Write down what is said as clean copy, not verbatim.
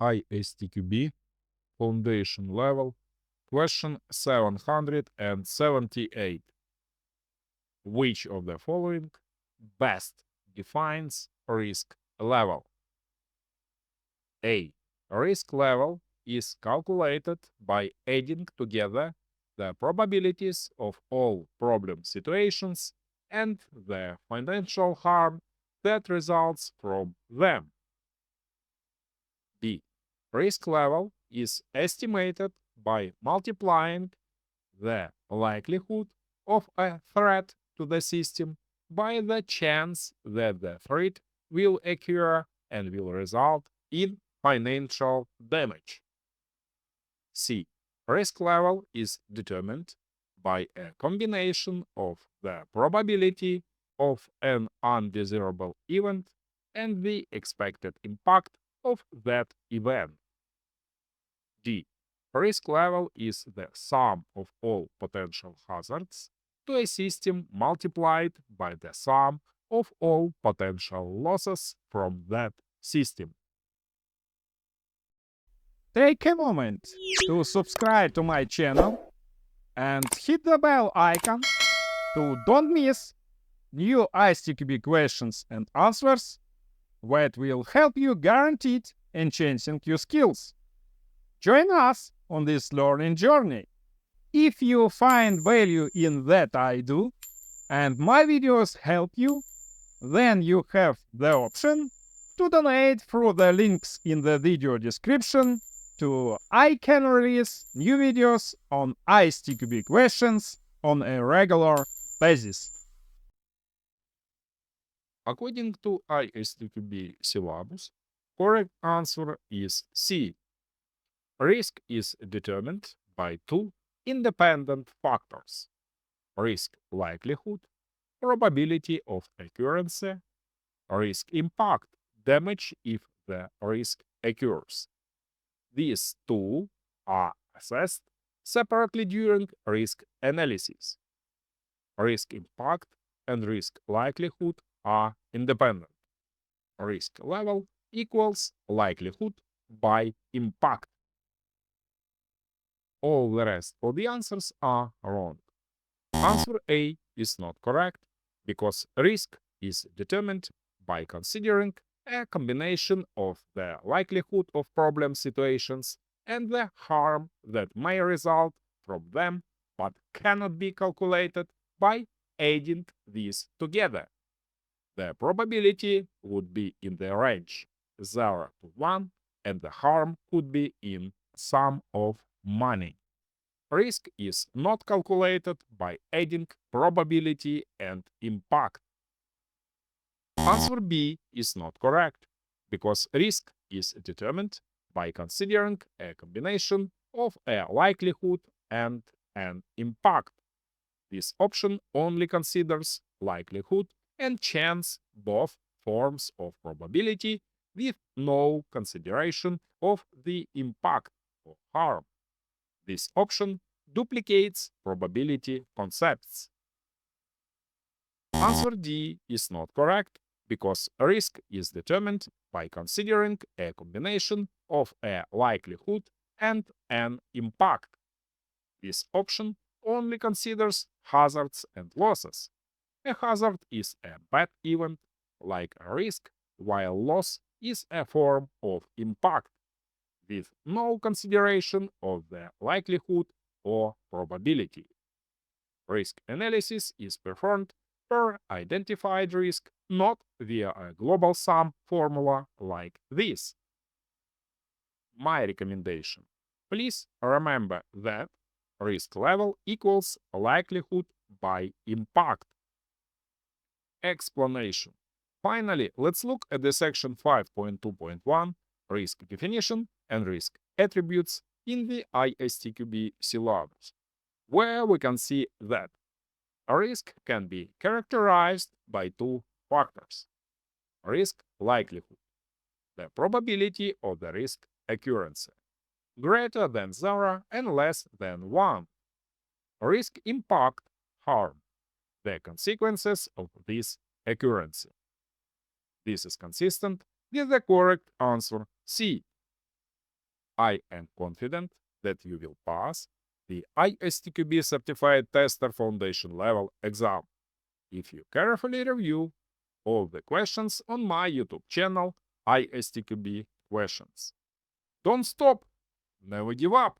ISTQB Foundation Level, question 778. Which of the following best defines risk level? A. Risk level is calculated by adding together the probabilities of all problem situations and the financial harm that results from them. B. Risk level is estimated by multiplying the likelihood of a threat to the system by the chance that the threat will occur and will result in financial damage. C. Risk level is determined by a combination of the probability of an undesirable event and the expected impact of that event. D. Risk level is the sum of all potential hazards to a system multiplied by the sum of all potential losses from that system. Take a moment to subscribe to my channel and hit the bell icon to don't miss new ISTQB questions and answers that will help you guaranteed enhancing your skills. Join us on this learning journey. If you find value in that I do and my videos help you, then you have the option to donate through the links in the video description to I can release new videos on ISTQB questions on a regular basis. According to ISTQB Syllabus, correct answer is C. Risk is determined by two independent factors: risk likelihood, probability of occurrence, risk impact, damage if the risk occurs. These two are assessed separately during risk analysis. Risk impact and risk likelihood are independent. Risk level equals likelihood by impact. All the rest of the answers are wrong. Answer A is not correct because risk is determined by considering a combination of the likelihood of problem situations and the harm that may result from them but cannot be calculated by adding these together. The probability would be in the range 0 to 1 and the harm could be in sum of money. Risk is not calculated by adding probability and impact. Answer B is not correct because risk is determined by considering a combination of a likelihood and an impact. This option only considers likelihood and chance, both forms of probability, with no consideration of the impact or harm. This option duplicates probability concepts. Answer D is not correct because risk is determined by considering a combination of a likelihood and an impact. This option only considers hazards and losses. A hazard is a bad event, like a risk, while loss is a form of impact, with no consideration of the likelihood or probability. Risk analysis is performed per identified risk, not via a global sum formula like this. My recommendation: please remember that risk level equals likelihood by impact. Explanation. Finally, let's look at the section 5.2.1 risk definition and risk attributes in the ISTQB syllabus, where we can see that a risk can be characterized by two factors: risk likelihood, the probability of the risk occurrence, greater than 0 and less than 1; risk impact, harm, the consequences of this occurrence. This is consistent with the correct answer C. I am confident that you will pass the ISTQB Certified Tester Foundation Level exam if you carefully review all the questions on my YouTube channel ISTQB Questions. Don't stop, never give up.